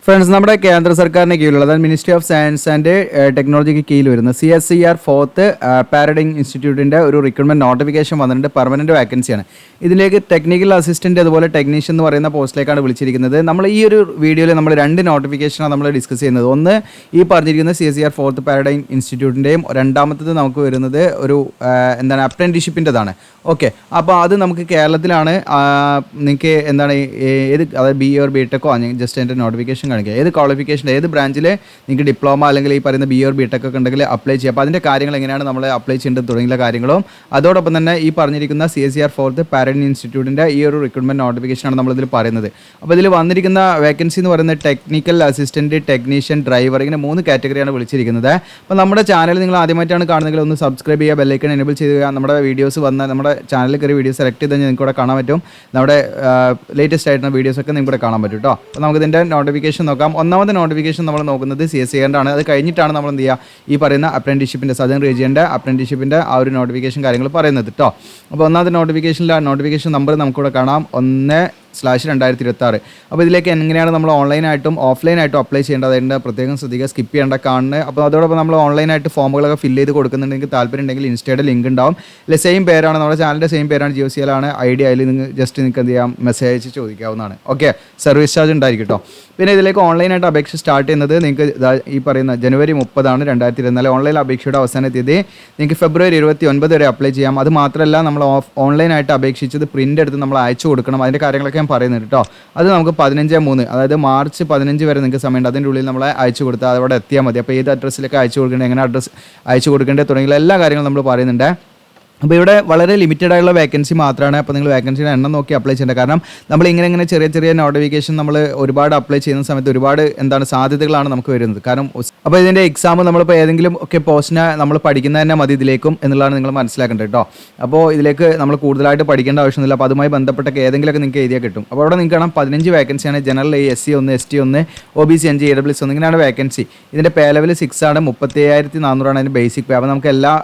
Friends, നമ്മുടെ കേന്ദ്ര സർക്കാരിന് കീഴിലുള്ള അതായത് മിനിസ്ട്രി ഓഫ് സയൻസ് ആൻഡ് ടെക്നോളജിക്ക് കീഴിൽ വരുന്ന CSIR ഫോർത്ത് പാരഡൈം ഇൻസ്റ്റിറ്റ്യൂട്ടിൻ്റെ ഒരു റിക്രൂട്ട്മെൻറ്റ് നോട്ടിഫിക്കേഷൻ വന്നിട്ടുണ്ട്. പെർമനൻറ്റ് വാക്കൻസിയാണ്. ഇതിലേക്ക് ടെക്നിക്കൽ അസിസ്റ്റൻറ്റ് അതുപോലെ ടെക്നീഷ്യൻ എന്ന് പറയുന്ന പോസ്റ്റിലേക്കാണ് വിളിച്ചിരിക്കുന്നത്. നമ്മൾ ഈ ഒരു വീഡിയോയിൽ നമ്മൾ രണ്ട് നോട്ടിഫിക്കേഷനാണ് നമ്മൾ ഡിസ്കസ് ചെയ്യുന്നത്. ഒന്ന് ഈ പറഞ്ഞിരിക്കുന്ന CSIR ഫോർത്ത് പാരഡൈം ഇൻസ്റ്റിറ്റ്യൂട്ടിൻ്റെയും, രണ്ടാമത്തത് നമുക്ക് വരുന്നത് ഒരു അപ്രൻറ്റീഷിപ്പിൻ്റെതാണ്. ഓക്കെ, അപ്പോൾ അത് നമുക്ക് കേരളത്തിലാണ്. നിങ്ങൾക്ക് ഏത് അതായത് BA or BTech ജസ്റ്റ് എൻ്റെ നോട്ടിഫിക്കേഷൻ കാണിക്കുക. ഏത് ക്വാളിഫിക്കേഷൻ, ഏത് ബ്രാഞ്ചിൽ നിങ്ങൾക്ക് ഡിപ്ലോമ അല്ലെങ്കിൽ ഈ പറയുന്ന BA or BTech ഒക്കെ ഉണ്ടെങ്കിൽ അപ്ലൈ ചെയ്യുക. അപ്പോൾ അതിൻ്റെ കാര്യങ്ങൾ എങ്ങനെയാണ് നമ്മൾ അപ്ലൈ ചെയ്യേണ്ടത് തുടങ്ങിയ കാര്യങ്ങളും, അതോടൊപ്പം തന്നെ ഈ പറഞ്ഞിരിക്കുന്ന CSIR ഫോർത്ത് പാരഡൈം ഇൻസ്റ്റിറ്റ്യൂട്ടിൻ്റെ ഈ ഒരു റിക്രൂട്ട്മെൻറ്റ് നോട്ടിഫിക്കേഷനാണ് നമ്മളിതിൽ പറയുന്നത്. അപ്പോൾ ഇതിൽ വന്നിരിക്കുന്ന വേക്കൻസി എന്ന് പറയുന്നത് ടെക്നിക്കൽ അസിസ്റ്റൻറ്റ്, ടെക്നീഷ്യൻ, ഡ്രൈവർ, ഇങ്ങനെ 3 കാറ്റഗറിയാണ് വിളിച്ചിരിക്കുന്നത്. അപ്പോൾ നമ്മുടെ ചാനൽ നിങ്ങൾ ആദ്യമായിട്ടാണ് കാണുന്നതെങ്കിൽ ഒന്ന് സബ്സ്ക്രൈബ് ചെയ്യുക, ബെല്ലൈക്കൺ എനേബിൾ ചെയ്യുക. നമ്മുടെ വീഡിയോസ് നമ്മുടെ ചാനലിൽ കയറി വീഡിയോ സെലക്ട് ചെയ്ത് നിങ്ങൾക്ക് ഇവിടെ കാണാൻ പറ്റും. നമ്മുടെ ലേറ്റസ്റ്റ് ആയിട്ടുള്ള വീഡിയോസൊക്കെ നിങ്ങൾക്ക് ഇവിടെ കാണാൻ പറ്റും കേട്ടോ. അപ്പോൾ നമുക്കിതിൻ്റെ നോട്ടിഫിക്കേഷൻ നോക്കാം. ഒന്നാമത്തെ നോട്ടിഫിക്കേഷൻ നമ്മൾ നോക്കുന്നത് CSIR ആണ്. അത് കഴിഞ്ഞിട്ടാണ് നമ്മൾ എന്ത് ചെയ്യുക, ഈ പറയുന്ന അപ്രൻറ്റീഷിപ്പിൻ്റെ സദേൺ റീജിയൻ്റെ അപ്രൻറ്റീഷിപ്പിൻ്റെ ആ ഒരു നോട്ടിഫിക്കേഷൻ കാര്യങ്ങൾ പറയുന്നത് കേട്ടോ. അപ്പോൾ ഒന്നാമത്തെ നോട്ടിഫിക്കേഷൻ നമ്പർ നമുക്കിവിടെ കാണാം, 1/2026. അപ്പോൾ ഇതിലേക്ക് എങ്ങനെയാണ് നമ്മൾ ഓൺലൈനായിട്ടും ഓഫ്ലൈനായിട്ടും അപ്ലൈ ചെയ്യേണ്ടത്, അതിൻ്റെ പ്രത്യേകം ശ്രദ്ധിക്കുക, സ്കിപ്പ് ചെയ്യേണ്ട കാണുന്നത്. അപ്പോൾ അതോടൊപ്പം നമ്മൾ ഓൺലൈനായിട്ട് ഫോമുകളൊക്കെ ഫില്ല് ചെയ്ത് കൊടുക്കുന്നുണ്ടെങ്കിൽ താല്പര്യം ഉണ്ടെങ്കിൽ ഇൻസ്റ്റയുടെ ലിങ്ക് ഉണ്ടാവും. അല്ലെ സെയിം പേരാണ്, നമ്മുടെ ചാനലിൻ്റെ സെയിം പേരാണ്, GeoCL ID. അതിൽ നിങ്ങൾ ജസ്റ്റ് നിങ്ങൾക്ക് എന്ത് ചെയ്യാം, മെസ്സേജ് അയച്ച് ചോദിക്കാവുന്നതാണ്. ഓക്കെ, സർവീസ് ചാർജ് ഉണ്ടായിരിക്കും കേട്ടോ. പിന്നെ ഇതിലേക്ക് ഓൺലൈനായിട്ട് അപേക്ഷ സ്റ്റാർട്ട് ചെയ്യുന്നത് നിങ്ങൾക്ക് ഈ പറയുന്ന January 30, 2024. ഓൺലൈൻ അപേക്ഷയുടെ അവസാന തീയതി നിങ്ങൾക്ക് February 29 വരെ അപ്ലൈ ചെയ്യാം. അത് മാത്രമല്ല, നമ്മൾ ഓൺലൈനായിട്ട് അപേക്ഷിച്ചത് പ്രിൻ്റ് എടുത്ത് നമ്മൾ അയച്ചു കൊടുക്കണം. അതിൻ്റെ കാര്യങ്ങളൊക്കെ ഞാൻ പറയുന്നത് കേട്ടോ. അത് നമുക്ക് 15/3, അതായത് March 15 വരെ നിങ്ങൾക്ക് സമയമുണ്ട്. അതിൻ്റെ ഉള്ളിൽ നമ്മൾ അയച്ചു കൊടുത്താൽ അതവിടെ എത്തിയാൽ മതി. അപ്പോൾ ഏത് അഡ്രസ്സിലേക്ക് അയച്ചു കൊടുക്കേണ്ടത്, എങ്ങനെ അഡ്രസ്സ് അയച്ചു കൊടുക്കേണ്ടത് തുടങ്ങിയ എല്ലാ കാര്യങ്ങളും നമ്മൾ പറയുന്നുണ്ട്. അപ്പോൾ ഇവിടെ വളരെ ലിമിറ്റഡ് ആയിട്ടുള്ള വേക്കൻസി മാത്രമാണ്. അപ്പോൾ നിങ്ങൾ വേക്കൻസിയുടെ എണ്ണം നോക്കി അപ്ലൈ ചെയ്യേണ്ടത്. കാരണം നമ്മൾ ഇങ്ങനെ ചെറിയ നോട്ടിഫിക്കേഷൻ നമ്മൾ ഒരുപാട് അപ്ലൈ ചെയ്യുന്ന സമയത്ത് ഒരുപാട് സാധ്യതകളാണ് നമുക്ക് വരുന്നത്. കാരണം അപ്പോൾ ഇതിൻ്റെ എക്സാം നമ്മളിപ്പോൾ ഏതെങ്കിലും ഒക്കെ പോസ്റ്റിനെ നമ്മൾ പഠിക്കുന്നത് തന്നെ മതി ഇതിലേക്കും എന്നുള്ളതാണ് നിങ്ങൾ മനസ്സിലാക്കേണ്ടത് കേട്ടോ. അപ്പോൾ ഇതിലേക്ക് നമ്മൾ കൂടുതലായിട്ട് പഠിക്കേണ്ട ആവശ്യമൊന്നുമില്ല. അപ്പോൾ അതുമായി ബന്ധപ്പെട്ടൊക്കെ ഏതെങ്കിലുമൊക്കെ നിങ്ങൾക്ക് എഴുതിയാൽ കിട്ടും. അപ്പോൾ അവിടെ നിങ്ങൾക്ക് കാണാം 15 വേക്കൻസിയാണ്. General SC 1, ST 1, OBC 5, AWS 1, ഇങ്ങനെയാണ് വേക്കൻസി. ഇതിൻ്റെ പേ ലെവൽ 6 ആണ്. 37,400 അതിൻ്റെ ബേസിക് പേ. അപ്പോൾ നമുക്ക് എല്ലാ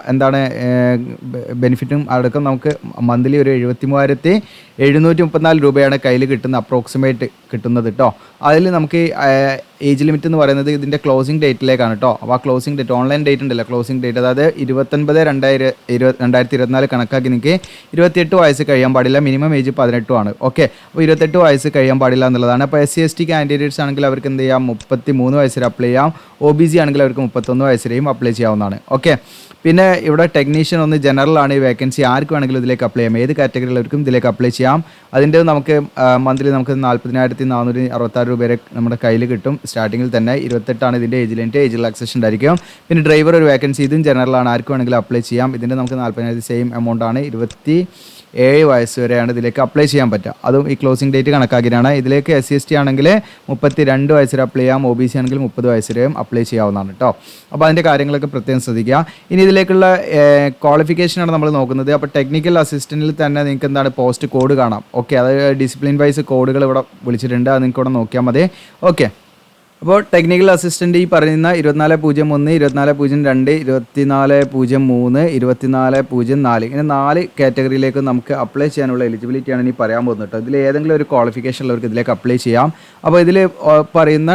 ബെനിഫിറ്റും അടക്കം നമുക്ക് മന്ത്ലി ഒരു 73,734 രൂപയാണ് കയ്യിൽ കിട്ടുന്ന അപ്രോക്സിമേറ്റ് കിട്ടുന്നത് കേട്ടോ. അതിൽ നമുക്ക് ഏജ് ലിമിറ്റ് എന്ന് പറയുന്നത് ഇതിൻ്റെ ക്ലോസിംഗ് ഡേറ്റിലേക്കാണ് കേട്ടോ. അപ്പോൾ ആ ക്ലോസിംഗ് ഡേറ്റ്, ഓൺലൈൻ ഡേറ്റ് ഉണ്ടല്ലോ, ക്ലോസിംഗ് ഡേറ്റ്, അതായത് 29/2/2024 കണക്കാക്കി നിങ്ങൾക്ക് 28 വയസ്സ് കഴിയാൻ പാടില്ല. മിനിമം ഏജ് 18 ആണ്. ഓക്കെ, അപ്പോൾ 28 വയസ്സ് കഴിയാൻ പാടില്ല എന്നുള്ളതാണ്. അപ്പോൾ SC ST കാൻഡിഡേറ്റ്സ് ആണെങ്കിൽ അവർക്ക് എന്ത് ചെയ്യാം, 33 വയസ്സിൽ അപ്ലൈ ചെയ്യാം. OBC ആണെങ്കിൽ അവർക്ക് 31 വയസ്സിലെയും അപ്ലൈ ചെയ്യാവുന്നതാണ്. ഓക്കെ, പിന്നെ ഇവിടെ ടെക്നീഷ്യൻ 1 ജനറൽ ആണ് ഈ വേക്കൻസി. ആർക്ക് വേണമെങ്കിലും ഇതിലേക്ക് അപ്ലൈ ചെയ്യാം. ഏത് കാറ്റഗറിയിലവർക്കും ഇതിലേക്ക് അപ്ലൈ ചെയ്യാം. അതിൻ്റെ നമുക്ക് മന്ത്ലി നമുക്ക് 40,466 രൂപ വരെ നമ്മുടെ കയ്യിൽ കിട്ടും. സ്റ്റാർട്ടിങ്ങിൽ തന്നെ 28 ഇതിൻ്റെ ഏജ് ലിമിറ്റ്, ഏജ് റിലാക്സേഷൻ ഉണ്ടായിരിക്കും. പിന്നെ ഡ്രൈവർ ഒരു വേക്കൻസി, ഇതും ജനറലാണ്, ആർക്ക് വേണമെങ്കിലും അപ്ലൈ ചെയ്യാം. ഇതിൻ്റെ നമുക്ക് 40,000 സെയിം എമൗണ്ട് ആണ്. 27 വയസ്സ് വരെയാണ് ഇതിലേക്ക് അപ്ലൈ ചെയ്യാൻ പറ്റുക. അതും ഈ ക്ലോസിംഗ് ഡേറ്റ് കണക്കാക്കിയാണ്. ഇതിലേക്ക് SC ST ആണെങ്കിൽ 32 വയസ്സ് വരെ അപ്ലൈ ചെയ്യാം. OBC ആണെങ്കിൽ 30 വയസ്സ് വരെയും അപ്ലൈ ചെയ്യാവുന്നതാണ് കേട്ടോ. അപ്പോൾ അതിൻ്റെ കാര്യങ്ങളൊക്കെ പ്രത്യേകം ശ്രദ്ധിക്കുക. ഇനി ഇതിലേക്കുള്ള ക്വാളിഫിക്കേഷനാണ് നമ്മൾ നോക്കുന്നത്. അപ്പോൾ ടെക്നിക്കൽ അസിസ്റ്റൻറ്റിൽ തന്നെ നിങ്ങൾക്ക് പോസ്റ്റ് കോഡ് കാണാം. ഓക്കെ, അതായത് ഡിസിപ്ലിൻ വൈസ് കോഡുകൾ ഇവിടെ വിളിച്ചിട്ടുണ്ട്. അത് നിങ്ങൾക്ക് ഇവിടെ നോക്കിയാൽ മതി. ഓക്കെ, അപ്പോൾ ടെക്നിക്കൽ അസിസ്റ്റൻ്റ് ഈ പറയുന്ന 2401, 2402, 2403, 2404 ഇങ്ങനെ 4 കാറ്റഗറിയിലേക്ക് നമുക്ക് അപ്ലൈ ചെയ്യാനുള്ള എലിജിബിലിറ്റിയാണ് ഇനി പറയാൻ പോകുന്നത് കേട്ടോ. ഇതിൽ ഏതെങ്കിലും ഒരു ക്വാളിഫിക്കേഷൻ ഉള്ളവർക്ക് ഇതിലേക്ക് അപ്ലൈ ചെയ്യാം. അപ്പോൾ ഇതിൽ പറയുന്ന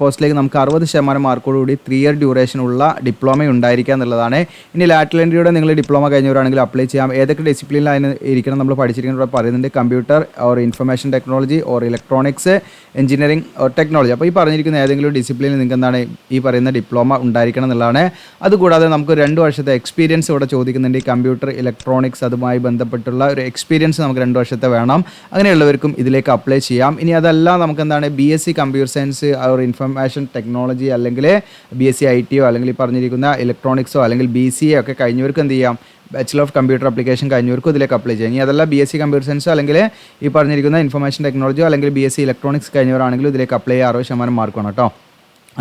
പോസ്റ്റിലേക്ക് നമുക്ക് 60% മാർക്കോടുകൂടി 3 ഇയർ ഡ്യൂറേഷൻ ഉള്ള ഡിപ്ലോമ ഉണ്ടായിരിക്കുക എന്നുള്ളതാണ്. ഇനി ലാറ്ററൽ എൻട്രിയുടെ നിങ്ങൾ ഡിപ്ലോമ കഴിഞ്ഞവരാണെങ്കിൽ അപ്ലൈ ചെയ്യാം. ഏതൊക്കെ ഡിസിപ്ലിനിൽ അതിന് ഇരിക്കണം നമ്മൾ പഠിച്ചിരിക്കുന്നത് പറയുന്നുണ്ട്. Computer or information technology or electronics, engineering or technology. അപ്പോൾ ഈ പറഞ്ഞിരിക്കുന്ന ഏതെങ്കിലും ഡിസിപ്ലിനിൽ നിങ്ങൾക്ക് ഈ പറയുന്ന ഡിപ്ലോമ ഉണ്ടായിരിക്കണം എന്നുള്ളതാണ്. അതുകൂടാതെ നമുക്ക് 2 വർഷത്തെ എക്സ്പീരിയൻസ് ഇവിടെ ചോദിക്കുന്നുണ്ട്. ഈ കമ്പ്യൂട്ടർ, ഇലക്ട്രോണിക്സ് അതുമായി ബന്ധപ്പെട്ടുള്ള ഒരു എക്സ്പീരിയൻസ് നമുക്ക് 2 വർഷത്തെ വേണം. അങ്ങനെയുള്ളവർക്കും ഇതിലേക്ക് അപ്ലൈ ചെയ്യാം. ഇനി അതല്ല നമുക്ക് BSc computer science or information technology, അല്ലെങ്കിൽ BSc IT അല്ലെങ്കിൽ ഈ പറഞ്ഞിരിക്കുന്ന ഇലക്ട്രോണിക്സോ അല്ലെങ്കിൽ BCA ഒക്കെ കഴിഞ്ഞവർക്ക് എന്ത് ചെയ്യാം, ബാച്ചിലർ ഓഫ് കമ്പ്യൂട്ടർ ആപ്ലിക്കേഷൻ കഴിഞ്ഞവർക്കും ഇതിലേക്ക് അപ്ലൈ ചെയ്യാം. ഇനി അതല്ല BSc കമ്പ്യൂട്ടർ സയൻസോ അല്ലെങ്കിൽ ഈ പറഞ്ഞിരിക്കുന്ന ഇൻഫർമേഷൻ ടെക്നോളജിയോ അല്ലെങ്കിൽ BSc ഇലക്ട്രോണിക്സ് കഴിഞ്ഞവരാണെങ്കിലും ഇതിലേക്ക് അപ്ലൈ ചെയ്യാൻ 60% മാർക്കാണ് കേട്ടോ.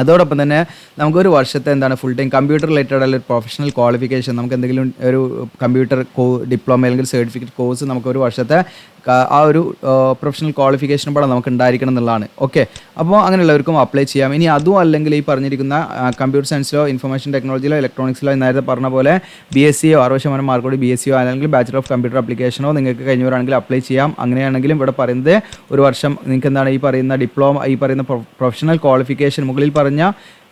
അതോടൊപ്പം തന്നെ നമുക്കൊരു വർഷത്തെ ഫുൾ ടൈം കമ്പ്യൂട്ടർ റിലേറ്റഡ് ആയിട്ടുള്ള പ്രൊഫഷണൽ ക്വാളിഫിക്കേഷൻ, നമുക്ക് എന്തെങ്കിലും ഒരു കമ്പ്യൂട്ടർ ഡിപ്ലോമ അല്ലെങ്കിൽ സർട്ടിഫിക്കറ്റ് കോഴ്സ് നമുക്ക് ഒരു വർഷത്തെ ആ ഒരു പ്രൊഫഷണൽ ക്വാളിഫിക്കേഷൻ കൂടെ നമുക്ക് ഉണ്ടായിരിക്കണം എന്നുള്ളതാണ്. ഓക്കെ, അപ്പോൾ അങ്ങനെയുള്ളവർക്കും അപ്ലൈ ചെയ്യാം. ഇനി അതും അല്ലെങ്കിൽ ഈ പറഞ്ഞിരിക്കുന്ന കമ്പ്യൂട്ടർ സയൻസിലോ ഇൻഫർമേഷൻ ടെക്നോളജിയിലോ ഇലക്ട്രോണിക്സിലോ നേരത്തെ പറഞ്ഞ പോലെ BSc 60% മാർക്കോട് BSc അല്ലെങ്കിൽ ബാച്ചിലർ ഓഫ് കമ്പ്യൂട്ടർ ആപ്ലിക്കേഷനോ നിങ്ങൾക്ക് കഴിഞ്ഞവരാണെങ്കിൽ അപ്ലൈ ചെയ്യാം. അങ്ങനെയാണെങ്കിലും ഇവിടെ പറയുന്നത് ഒരു വർഷം നിങ്ങൾക്ക് എന്താണ് ഈ പറയുന്ന ഡിപ്ലോമ, ഈ പറയുന്ന പ്രൊഫഷണൽ ക്വാളിഫിക്കേഷൻ മുകളിൽ പറഞ്ഞ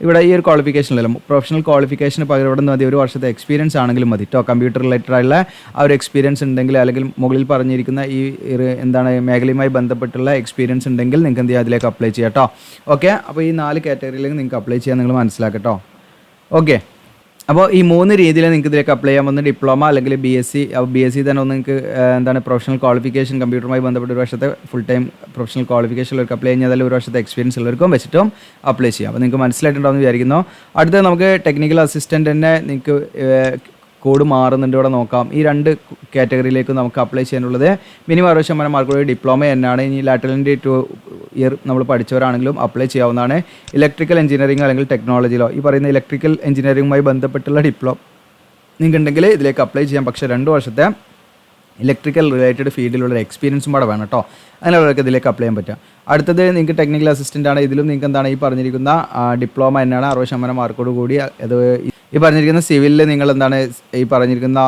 ഇവിടെ ഈ ഒരു ക്വാളിഫിക്കേഷനല്ല, പ്രൊഫഷണൽ ക്വാളിഫിക്കേഷന് പകരം ഇവിടെ മതി ഒരു വർഷത്തെ എക്സ്പീരിയൻസ് ആണെങ്കിലും മതി കേട്ടോ. കമ്പ്യൂട്ടർ റിലേറ്റഡ് ആയിട്ടുള്ള ആ ഒരു എക്സ്പീരിയൻസ് ഉണ്ടെങ്കിൽ അല്ലെങ്കിൽ മുകളിൽ പറഞ്ഞിരിക്കുന്ന ഈ എന്താണ് മേഖലയുമായി ബന്ധപ്പെട്ടുള്ള എക്സ്പീരിയൻസ് ഉണ്ടെങ്കിൽ നിങ്ങൾക്ക് എന്ത് ചെയ്യാം, അതിലേക്ക് അപ്ലൈ ചെയ്യാം കേട്ടോ. ഓക്കെ, അപ്പോൾ ഈ 4 കാറ്റഗറിയിലേക്ക് നിങ്ങൾക്ക് അപ്ലൈ ചെയ്യാൻ നിങ്ങൾ മനസ്സിലാക്കട്ടോ. ഓക്കെ, അപ്പോൾ ഈ 3 രീതിയിൽ നിങ്ങൾക്ക് ഇതിലേക്ക് അപ്ലൈ ചെയ്യാൻ വന്ന് ഡിപ്ലോമ അല്ലെങ്കിൽ BSc തന്നെ ഒന്ന് നിങ്ങൾക്ക് എന്താണ് പ്രൊഫഷണൽ ക്വാളിഫിക്കേഷൻ കമ്പ്യൂട്ടറുമായി ബന്ധപ്പെട്ട് ഒരു വർഷത്തെ ഫുൾ ടൈം പ്രൊഫഷണൽ ക്വാളിഫിക്കേഷൻ ഉള്ളവർക്ക് അപ്ലൈ കഴിഞ്ഞാൽ ഒരു വർഷത്തെ എക്സ്പീരിയൻസ് ഉള്ളവർക്കും വെച്ചിട്ടും അപ്ലൈ ചെയ്യാം. അപ്പോൾ നിങ്ങൾക്ക് മനസ്സിലായിട്ടുണ്ടാവുമെന്ന് വിചാരിക്കുന്നു. അടുത്ത നമുക്ക് ടെക്നിക്കൽ അസിസ്റ്റൻ്റ് തന്നെ നിങ്ങൾക്ക് കോഡ് മാറുന്നുണ്ട്, ഇവിടെ നോക്കാം. ഈ 2 കാറ്റഗറിയിലേക്ക് നമുക്ക് അപ്ലൈ ചെയ്യാനുള്ളത് മിനിമം 60% മാർക്കോട് ഡിപ്ലോമ തന്നെയാണ്. ഇനി ലാറ്ററലിൻ്റെ 2 ഇയർ നമ്മൾ പഠിച്ചവരാണെങ്കിലും അപ്ലൈ ചെയ്യാവുന്നതാണ്. ഇലക്ട്രിക്കൽ എഞ്ചിനീയറിംഗ് അല്ലെങ്കിൽ ടെക്നോളജിയിലോ ഈ പറയുന്ന ഇലക്ട്രിക്കൽ എഞ്ചിനീയറിംഗുമായി ബന്ധപ്പെട്ടുള്ള ഡിപ്ലോമ നിങ്ങൾക്ക് ഉണ്ടെങ്കിൽ ഇതിലേക്ക് അപ്ലൈ ചെയ്യാം. പക്ഷേ 2 വർഷത്തെ ഇലക്ട്രിക്കൽ റിലേറ്റഡ് ഫീൽഡിലുള്ള എക്സ്പീരിയൻസും കൂടെ വേണം കേട്ടോ. അങ്ങനെയുള്ളവർക്ക് ഇതിലേക്ക് അപ്ലൈ ചെയ്യാൻ പറ്റുക. അടുത്തത് നിങ്ങൾക്ക് ടെക്നിക്കൽ അസിസ്റ്റൻ്റ് ആണ്. ഇതിലും നിങ്ങൾക്ക് എന്താണ് ഈ പറഞ്ഞിരിക്കുന്ന ഡിപ്ലോമ തന്നെയാണ് 60% മാർക്കോട് കൂടി. അത് ഈ പറഞ്ഞിരിക്കുന്ന സിവിലിൽ നിങ്ങൾ എന്താണ് ഈ പറഞ്ഞിരിക്കുന്ന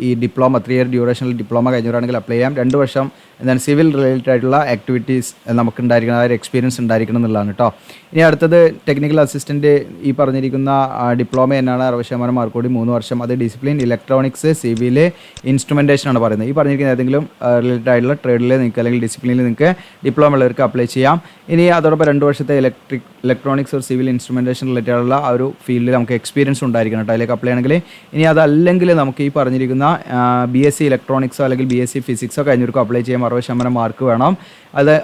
ഈ ഡിപ്ലോമ 3 ഇയർ ഡ്യൂറേഷനിൽ ഡിപ്ലോമ കഴിഞ്ഞവരാണെങ്കിൽ അപ്ലൈ ചെയ്യാം. 2 വർഷം എന്താണ് സിവിൽ റിലേറ്റഡ് ആയിട്ടുള്ള ആക്ടിവിറ്റീസ് നമുക്ക് ഉണ്ടായിരിക്കണം, ആ ഒരു എക്സ്പീരിയൻസ് ഉണ്ടായിരിക്കണം എന്നുള്ളതാണ് കേട്ടോ. ഇനി അടുത്തത് ടെക്നിക്കൽ അസിസ്റ്റൻറ്റ് ഈ പറഞ്ഞിരിക്കുന്ന ഡിപ്ലോമ തന്നെയാണ് 60% മാർക്കോടി 3 വർഷം. അത് ഡിസിപ്ലിൻ ഇലക്ട്രോണിക്സ് സിവിൽ ഇൻസ്ട്രുമെൻറ്റേഷൻ ആണ് പറയുന്നത്. ഈ പറഞ്ഞിരിക്കുന്ന ഏതെങ്കിലും റിലേറ്റഡ് ആയിട്ടുള്ള ട്രേഡിൽ നിങ്ങൾക്ക് അല്ലെങ്കിൽ ഡിസിപ്ലിനിൽ നിങ്ങൾക്ക് ഡിപ്ലോമ ഉള്ളവർക്ക് അപ്ലൈ ചെയ്യാം. ഇനി അതോടൊപ്പം 2 വർഷത്തെ ഇലക്ട്രോണിക്സ് ഒരു സിവിൽ ഇൻസ്ട്രുമെൻറ്റേഷൻ റിലേറ്റഡ് ആയിട്ടുള്ള ആ ഒരു ഫീൽഡിൽ നമുക്ക് എക്സ്പീരിയൻസ് ഉണ്ടായിരിക്കണം കേട്ടോ അതിലേക്ക് അപ്ലൈ ആണെങ്കിൽ. ഇനി അതല്ലെങ്കിൽ നമുക്ക് ഈ പറഞ്ഞിരിക്കുന്ന BSc ഇലക്ട്രോണിക്സോ അല്ലെങ്കിൽ BSc ഫിസിക്സോ കഴിഞ്ഞവർക്ക് അപ്ലൈ ചെയ്യാം. 60% മാർക്ക് വേണം.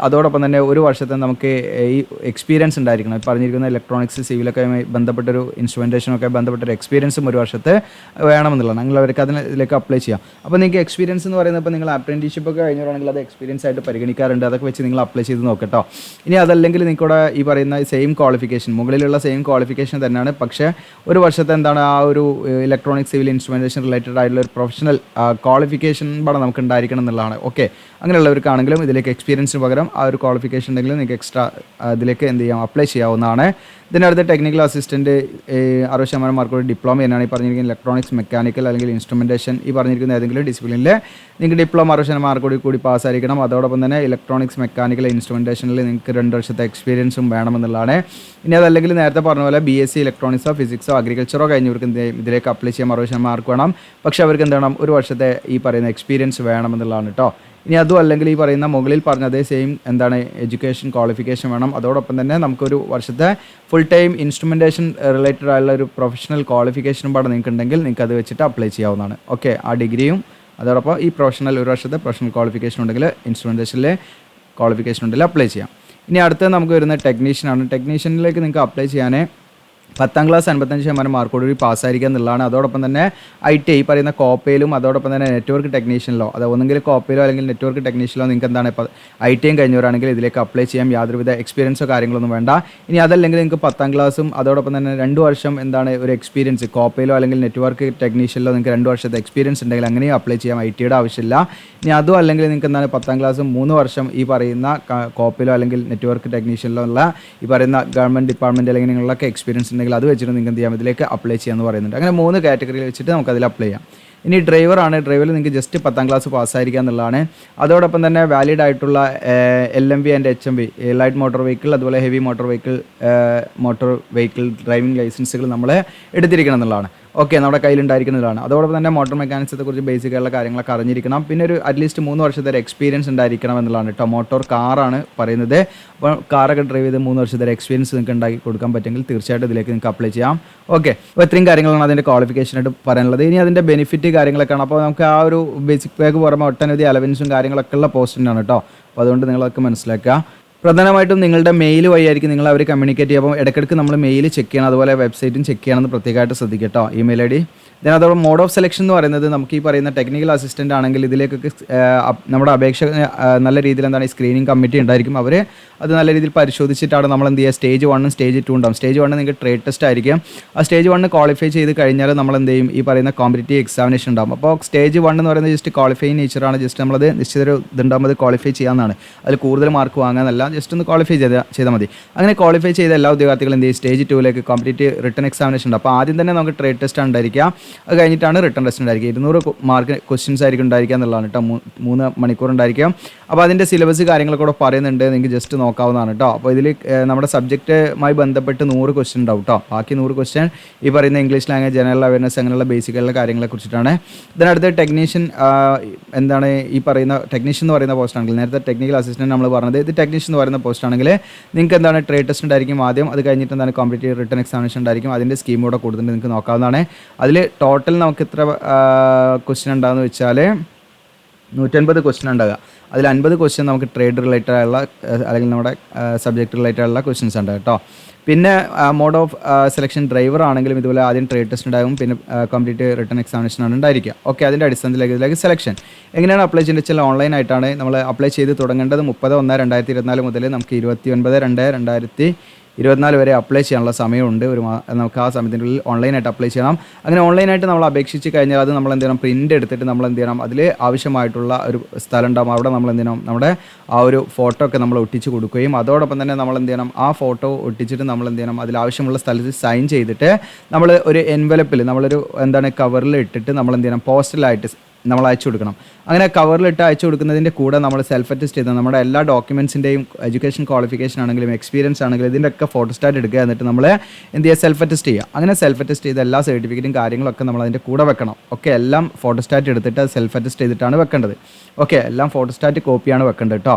അതോടൊപ്പം തന്നെ ഒരു വർഷത്തെ നമുക്ക് ഈ എക്സ്പീരിയൻസ് ഉണ്ടായിരിക്കണം. പറഞ്ഞിരിക്കുന്ന ഇലക്ട്രോണിക്സ് സിവിലൊക്കെ ബന്ധപ്പെട്ടൊരു ഇൻസ്ട്രുമെൻറ്റേഷനൊക്കെ ബന്ധപ്പെട്ടൊരു എക്സ്പീരിയൻസും ഒരു വർഷത്തെ വേണമെന്നുള്ളതാണ്. നിങ്ങളവർക്ക് അതിലേക്ക് അപ്ലൈ ചെയ്യാം. അപ്പോൾ നിങ്ങൾക്ക് എക്സ്പീരിയൻസ് എന്ന് പറയുന്നത് ഇപ്പോൾ നിങ്ങൾ അപ്രൻറ്റീഷിപ്പ് ഒക്കെ കഴിഞ്ഞവരാണെങ്കിൽ അത് എക്സ്പീരിയൻസ് ആയിട്ട് പരിഗണിക്കാറുണ്ട്. അതൊക്കെ വെച്ച് നിങ്ങൾ അപ്ലൈ ചെയ്ത് നോക്കട്ടോ. ഇനി അതല്ലെങ്കിൽ നിങ്ങൾക്കൂടെ ഈ പറയുന്ന സെയിം ക്വാളിഫിക്കേഷൻ മുകളിലുള്ള സെയിം ക്വാളിഫിക്കേഷൻ തന്നെയാണ്, പക്ഷേ ഒരു വർഷത്തെ എന്താണ് ആ ഒരു ഇലക്ട്രോണിക് സിവിൽ ഇൻസ്ട്രുമെൻറ്റേഷൻ റിലേറ്റഡ് ആയിട്ടുള്ള ഒരു പ്രൊഫഷണൽ ക്വാളിഫിക്കേഷൻ പാടെ നമുക്ക് ഉണ്ടായിരിക്കണം എന്നുള്ളതാണ്. ഓക്കെ, അങ്ങനെയുള്ളവർക്കാണെങ്കിലും ഇതിലേക്ക് എക്സ്പീരിയൻസിന് പകരം ആ ഒരു ക്വാളിഫിക്കേഷൻ ഉണ്ടെങ്കിലും നിങ്ങൾക്ക് എക്സ്ട്രാ ഇതിലേക്ക് എന്ത് ചെയ്യാം, അപ്ലൈ ചെയ്യാവുന്നതാണ്. ഇതിനടുത്ത് ടെക്നിക്കൽ അസിസ്റ്റൻറ്റ് 60% മാർക്കോട് ഡിപ്ലോമ എന്നാണ്. ഈ പറഞ്ഞിരിക്കുന്ന ഇലക്ട്രോണിക്സ് മെക്കാനിക്കൽ അല്ലെങ്കിൽ ഇൻസ്ട്രുമെൻറ്റേഷൻ ഈ പറഞ്ഞിരിക്കുന്ന ഏതെങ്കിലും ഡിസിപ്ലിനിൽ നിങ്ങൾക്ക് ഡിപ്ലോമ 60% മാർക്കോട് കൂടി പാസ്സായിരിക്കണം. അതോടൊപ്പം തന്നെ ഇലക്ട്രോണിക്സ് മെക്കാനിക്കൽ ഇൻസ്ട്രുമെൻറ്റേഷനിൽ നിങ്ങൾക്ക് 2 വർഷത്തെ എക്സ്പീരിയൻസും വേണമെന്നുള്ളതാണ്. ഇനി അതല്ലെങ്കിൽ നേരത്തെ പറഞ്ഞ പോലെ BSc ഇലക്ട്രോണിക്സോ ഫിസിക്സോ അഗ്രികൾച്ചറോ കഴിഞ്ഞവർക്ക് എന്ത് ചെയ്യും, ഇതിലേക്ക് അപ്ലൈ ചെയ്യാൻ 60% മാർക്ക് വേണം. പക്ഷേ അവർക്ക് എന്ത് വേണം, ഒരു വർഷത്തെ ഈ പറയുന്ന എക്സ്പീരിയൻസ് വേണമെന്നുള്ളതാണ് കേട്ടോ. ഇനി അതും അല്ലെങ്കിൽ ഈ പറയുന്ന മുകളിൽ പറഞ്ഞ അതേ സെയിം എന്താണ് എഡ്യൂക്കേഷൻ ക്വാളിഫിക്കേഷൻ വേണം. അതോടൊപ്പം തന്നെ നമുക്കൊരു വർഷത്തെ ഫുൾ ടൈം ഇൻസ്ട്രുമെൻറ്റേഷൻ റിലേറ്റഡ് ആയുള്ള ഒരു പ്രൊഫഷണൽ ക്വാളിഫിക്കേഷനും പാടെ നിങ്ങൾക്ക് ഉണ്ടെങ്കിൽ നിങ്ങൾക്ക് അത് വെച്ചിട്ട് അപ്ലൈ ചെയ്യാവുന്നതാണ്. ഓക്കെ, ആ ഡിഗ്രിയും അതോടൊപ്പം ഈ പ്രൊഫഷണൽ ഒരു വർഷത്തെ പ്രൊഫഷണൽ ക്വാളിഫിക്കേഷൻ ഉണ്ടെങ്കിൽ ഇൻസ്ട്രുമെൻറ്റേഷനിലെ ക്വാളിഫിക്കേഷൻ ഉണ്ടെങ്കിൽ അപ്ലൈ ചെയ്യാം. ഇനി അടുത്ത് നമുക്ക് വരുന്ന ടെക്നീഷ്യനാണ്. ടെക്നീഷ്യനിലേക്ക് നിങ്ങൾക്ക് അപ്ലൈ ചെയ്യാൻ 10ാം ക്ലാസ് 55% മാർക്കോട് കൂടി പാസ്സായിരിക്കുക എന്നുള്ളതാണ്. അതോടൊപ്പം തന്നെ ITI പറയുന്ന കോപ്പയിലും അതോടൊപ്പം തന്നെ നെറ്റ്വർക്ക് ടെക്നീഷ്യനിലോ അത് ഒന്നെങ്കിൽ കോപ്പയിലോ അല്ലെങ്കിൽ നെറ്റ്വർക്ക് ടെക്നീഷ്യനിലോ നിങ്ങൾക്ക് എന്താണ് ഇപ്പോൾ ITI കഴിഞ്ഞവരാണെങ്കിൽ ഇതിലേക്ക് അപ്ലൈ ചെയ്യാം. യാതൊരുവിധ എക്സ്പീരിയൻസോ കാര്യങ്ങളൊന്നും വേണ്ട. ഇനി അതല്ലെങ്കിൽ നിങ്ങൾക്ക് 10ാം ക്ലാസ്സും അതോടൊപ്പം തന്നെ 2 വർഷം എന്താണ് ഒരു എക്സ്പീരിയൻസ് കോപ്പയിലോ അല്ലെങ്കിൽ നെറ്റ്വർക്ക് ടെക്നീഷ്യനിലോ നിങ്ങൾക്ക് 2 വർഷത്തെ എക്സ്പീരിയൻസ് ഉണ്ടെങ്കിൽ അങ്ങനെയും അപ്ലൈ ചെയ്യാം. ITIയുടെ ആവശ്യമില്ല. ഇനി അതും അല്ലെങ്കിൽ നിങ്ങൾക്ക് എന്താണ് 10ാം ക്ലാസ്സും 3 വർഷം ഈ പറയുന്ന കോപ്പയിലോ അല്ലെങ്കിൽ നെറ്റ്വർക്ക് ടെക്നീഷ്യനിലോ ഉള്ള ഈ പറയുന്ന ഗവൺമെൻറ് ഡിപ്പാർട്ട്മെൻറ്റ് അല്ലെങ്കിൽ നിങ്ങളൊക്കെ എക്സ്പീരിയൻസ് ഉണ്ടെങ്കിൽ അത് വെച്ചിട്ട് നിങ്ങൾക്ക് എന്ത് ചെയ്യാം, ഇതിലേക്ക് അപ്ലൈ ചെയ്യാമെന്ന് പറയുന്നുണ്ട്. അങ്ങനെ 3 കാറ്റഗറിയിൽ വെച്ചിട്ട് നമുക്ക് അതിൽ അപ്ലൈ ചെയ്യാം. ഇനി ഡ്രൈവറാണ്. ഡ്രൈവറിൽ നിങ്ങൾക്ക് ജസ്റ്റ് 10ാം ക്ലാസ് പാസ്സായിരിക്കുക എന്നുള്ളതാണ്. അതോടൊപ്പം തന്നെ വാലിഡ് ആയിട്ടുള്ള LMV and HMV light motor vehicle അതുപോലെ ഹെവി മോട്ടോർ വെഹിക്കിൾ ഡ്രൈവിംഗ് ലൈസൻസുകൾ നമ്മൾ എടുത്തിരിക്കണം എന്നുള്ളതാണ്. ഓക്കെ, നമ്മുടെ കയ്യിലുണ്ടായിരിക്കുന്നതാണ്. അതോടൊപ്പം തന്നെ മോട്ടോർ മെക്കാനിക്സത്തെ കുറിച്ച് ബേസിക് ആയിട്ടുള്ള കാര്യങ്ങളൊക്കെ അറിഞ്ഞിരിക്കണം. പിന്നെ ഒരു അറ്റ്ലീസ്റ്റ് 3 വർഷത്തെ ഒരു എക്സ്പീരിയൻസ് ഉണ്ടായിരിക്കണം എന്നുള്ളതാണ് കേട്ടോ. മോട്ടോർ കാറാണ് പറയുന്നത്. അപ്പോൾ കാറൊക്കെ ഡ്രൈവ് ചെയ്ത് 3 വർഷത്തെ ഒരു എക്സ്പീരിയൻസ് നിങ്ങൾക്ക് ഉണ്ടാക്കി കൊടുക്കാൻ പറ്റുമെങ്കിൽ തീർച്ചയായിട്ടും ഇതിലേക്ക് നിങ്ങൾക്ക് അപ്ലൈ ചെയ്യാം. ഓക്കെ, അപ്പോൾ ഇത്രയും കാര്യങ്ങളാണ് അതിൻ്റെ ക്വാളിഫിക്കേഷനായിട്ട് പറയാനുള്ളത്. ഇനി അതിൻ്റെ ബെനിഫിറ്റ് കാര്യങ്ങളൊക്കെയാണ്. അപ്പോൾ നമുക്ക് ആ ഒരു ബേസിക് പാക്ക് പുറമെ ഒട്ടനവധി അലവൻസും കാര്യങ്ങളൊക്കെ ഉള്ള പോസ്റ്റിനാണ് കേട്ടോ. അപ്പോൾ അതുകൊണ്ട് നിങ്ങളൊക്കെ മനസ്സിലാക്കുക. പ്രധാനമായിട്ടും നിങ്ങളുടെ മെയിൽ വഴിയായിരിക്കും നിങ്ങൾ അവർ കമ്മ്യൂണിക്കേറ്റ് ചെയ്യുക. അപ്പോൾ ഇടയ്ക്കിടയ്ക്ക് നമ്മൾ മെയിൽ ചെക്ക് ചെയ്യണം, അതുപോലെ വെബ്സൈറ്റും ചെക്ക് ചെയ്യണമെന്ന് പ്രത്യേകമായിട്ട് ശ്രദ്ധിക്കുക കേട്ടോ. ഇമെയിൽ ID ദെൻ അതോടെ മോഡ് ഓഫ് സെലക്ഷൻ എന്ന് പറയുന്നത് നമുക്ക് ഈ പറയുന്ന ടെക്നിക്കൽ അസിസ്റ്റൻ്റ് ആണെങ്കിൽ ഇതിലേക്കൊക്കെ നമ്മുടെ അപേക്ഷ നല്ല രീതിയിൽ എന്താണ് ഈ സ്ക്രീനിങ് കമ്മിറ്റി ഉണ്ടായിരിക്കും. അവർ അത് നല്ല രീതിയിൽ പരിശോധിച്ചിട്ടാണ് നമ്മൾ എന്ത് ചെയ്യുക, സ്റ്റേജ് 1 സ്റ്റേജ് 2 ഉണ്ടാകും. സ്റ്റേജ് 1 നിങ്ങൾക്ക് ട്രേഡ് ടെസ്റ്റ് ആയിരിക്കും. ആ സ്റ്റേജ് 1 ക്വാളിഫൈ ചെയ്ത് കഴിഞ്ഞാൽ നമ്മൾ എന്ത് ചെയ്യും, ഈ പറയുന്ന കോമ്പറ്റീറ്റീവ് എക്സാമിനേഷൻ ഉണ്ടാകും. അപ്പോൾ സ്റ്റേജ് 1 എന്ന് പറയുന്നത് ജസ്റ്റ് ക്വാളിഫൈ നേച്ചറാണ്. ജസ്റ്റ് നമ്മളത് നിശ്ചിത ഒരു ഇതുണ്ടാകുമ്പോൾ ക്വാളിഫൈ ചെയ്യാമെന്നാണ്. അതിൽ കൂടുതൽ മാർക്ക് വാങ്ങാനല്ല, ജസ്റ്റ് ഒന്ന് ക്വാളിഫൈ ചെയ്താൽ മതി. അങ്ങനെ ക്വാളിഫൈ ചെയ്ത എല്ലാ ഉദ്യോഗാർത്ഥികളും എന്ത് ചെയ്യും, സ്റ്റേജ് 2ലേക്ക് കോമ്പറ്റീറ്റീവ് റിട്ടൺ എക്സാമിനേഷൻ ഉണ്ട്. അപ്പോൾ ആദ്യം തന്നെ നമുക്ക് ട്രേഡ് ടെസ്റ്റ് ഉണ്ടായിരിക്കുക, അത് കഴിഞ്ഞിട്ടാണ് റിട്ടൺ ടെസ്റ്റ് ഉണ്ടായിരിക്കുക. 200 മാർക്ക് ക്വസ്റ്റ്യൻസ് ആയിരിക്കും ഉണ്ടായിരിക്കുക എന്നുള്ളതാണ് കേട്ടോ. 3 മണിക്കൂർ ഉണ്ടായിരിക്കും. അപ്പോൾ അതിൻ്റെ സിലബസ് കാര്യങ്ങളൊക്കെ കൂടെ പറയുന്നുണ്ട്, നിങ്ങൾക്ക് ജസ്റ്റ് നോക്കാവുന്നതാണ് കേട്ടോ. അപ്പോൾ ഇതിൽ നമ്മുടെ സബ്ജക്റ്റുമായി ബന്ധപ്പെട്ട് 100 ക്വസ്റ്റ്യൻ ഉണ്ടാവും കേട്ടോ. ബാക്കി 100 ക്വസ്റ്റ്യൻ ഈ പറയുന്ന ഇംഗ്ലീഷ് ലാംഗ്വേജ്, ജനറൽ അവയർനെസ്, അങ്ങനെയുള്ള ബേസിക്കുള്ള കാര്യങ്ങളെ കുറിച്ചിട്ടാണ്. ഇതിനടുത്ത് ടെക്നീഷ്യൻ എന്താണ് ഈ പറയുന്ന ടെക്നീഷ്യൻ എന്ന് പറയുന്ന പോസ്റ്റ് ആണെങ്കിൽ, നേരത്തെ ടെക്നിക്കൽ അസിസ്റ്റൻറ്റ് നമ്മൾ പറഞ്ഞത്, ഇത് ടെക്നീഷ്യൻ എന്ന് പറയുന്ന പോസ്റ്റ് ആണെങ്കിൽ നിങ്ങൾക്ക് എന്താണ് ട്രേഡ് ടെസ്റ്റ് ഉണ്ടായിരിക്കും ആദ്യം, അത് കഴിഞ്ഞിട്ട് എന്താണ് കോമ്പറ്റീറ്റീവ് റിട്ടൺ എക്സാമിനേഷൻ ഉണ്ടായിരിക്കും. അതിൻ്റെ സ്കീം കൂടെ കൊടുത്തിട്ട് നിങ്ങൾക്ക് നോക്കാവുന്നതാണ്. അതിൽ ടോട്ടൽ നമുക്ക് എത്ര ക്വസ്റ്റ്യൻ ഉണ്ടാകുമെന്ന് വെച്ചാൽ 150 ക്വസ്റ്റ്യൻ ഉണ്ടാകുക. അതിൽ 50 ക്വസ്റ്റ്യൻ നമുക്ക് ട്രേഡ് റിലേറ്റഡ് ആയുള്ള അല്ലെങ്കിൽ നമ്മുടെ സബ്ജക്റ്റ് റിലേറ്റഡ് ആയുള്ള ക്വസ്റ്റ്യൻസ് ഉണ്ട് കേട്ടോ. പിന്നെ മോഡ് ഓഫ് സെലക്ഷൻ ഡ്രൈവർ ആണെങ്കിലും ഇതുപോലെ ആദ്യം ട്രേഡ് ടെസ്റ്റ് ഉണ്ടാകും, പിന്നെ കോമ്പറ്റീറ്റീവ് റിട്ടൺ എക്സാമിനേഷൻ ആണ് ഉണ്ടായിരിക്കുക. ഓക്കെ, അതിൻ്റെ അടിസ്ഥാനത്തിലേക്ക് ഇതിലേക്ക് സെലക്ഷൻ എങ്ങനെയാണ് അപ്ലൈ ചെയ്യേണ്ടത് വെച്ചാൽ ഓൺലൈനായിട്ടാണ് നമ്മൾ അപ്ലൈ ചെയ്ത് തുടങ്ങേണ്ടത്. 30/1/2024 മുതൽ നമുക്ക് 29/2/2024 വരെ അപ്ലൈ ചെയ്യാനുള്ള സമയമുണ്ട്. നമുക്ക് ആ സമയത്തിൻ്റെ ഉള്ളിൽ ഓൺലൈനായിട്ട് അപ്ലൈ ചെയ്യണം. അങ്ങനെ ഓൺലൈനായിട്ട് നമ്മൾ അപേക്ഷിച്ച് കഴിഞ്ഞാൽ അത് നമ്മൾ എന്ത് ചെയ്യണം, പ്രിൻ്റ് എടുത്തിട്ട് നമ്മൾ എന്ത് ചെയ്യണം, അതിൽ ആവശ്യമായിട്ടുള്ള ഒരു സ്ഥലം ഉണ്ടാകും, അവിടെ നമ്മൾ എന്ത് ചെയ്യണം, നമ്മുടെ ആ ഒരു ഫോട്ടോ ഒക്കെ നമ്മൾ ഒട്ടിച്ച് കൊടുക്കുകയും അതോടൊപ്പം തന്നെ നമ്മൾ എന്ത് ചെയ്യണം, ആ ഫോട്ടോ ഒട്ടിച്ചിട്ട് നമ്മൾ എന്ത് ചെയ്യണം, അതിൽ ആവശ്യമുള്ള സ്ഥലത്ത് സൈൻ ചെയ്തിട്ട് നമ്മൾ ഒരു എൻവലപ്പിൽ നമ്മളൊരു എന്താണ് കവറിൽ ഇട്ടിട്ട് നമ്മൾ എന്ത് ചെയ്യണം, പോസ്റ്റലായിട്ട് നമ്മൾ അയച്ചു കൊടുക്കണം. അങ്ങനെ കവറിലിട്ട് അയച്ചു കൊടുക്കുന്നതിൻ്റെ കൂടെ നമ്മൾ സെൽഫ് അറ്റസ്റ്റ് ചെയ്ത് നമ്മുടെ എല്ലാ ഡോക്യുമെൻറ്റ്സിൻ്റെയും എഡ്യൂക്കേഷൻ ക്വാളിഫിക്കേഷൻ ആണെങ്കിലും എക്സ്പീരിയൻസ് ആണെങ്കിലും ഇതിൻ്റെയൊക്കെ ഫോട്ടോസ്റ്റാറ്റ് എടുക്കുക. എന്നിട്ട് നമ്മൾ എന്ത് ചെയ്യുക, സെൽഫ് അറ്റസ്റ്റ് ചെയ്യുക. അങ്ങനെ സെൽഫ് അറ്റസ്റ്റ് ചെയ്ത എല്ലാ സർട്ടിഫിക്കറ്റും കാര്യങ്ങളൊക്കെ നമ്മൾ അതിൻ്റെ കൂടെ വെക്കണം. ഓക്കെ, എല്ലാം ഫോട്ടോസ്റ്റാറ്റ് എടുത്തിട്ട് സെൽഫ് അറ്റസ്റ്റ് ചെയ്തിട്ടാണ് വെക്കേണ്ടത്. ഓക്കെ, എല്ലാം ഫോട്ടോസ്റ്റാറ്റ് കോപ്പിയാണ് വെക്കേണ്ടത് കേട്ടോ.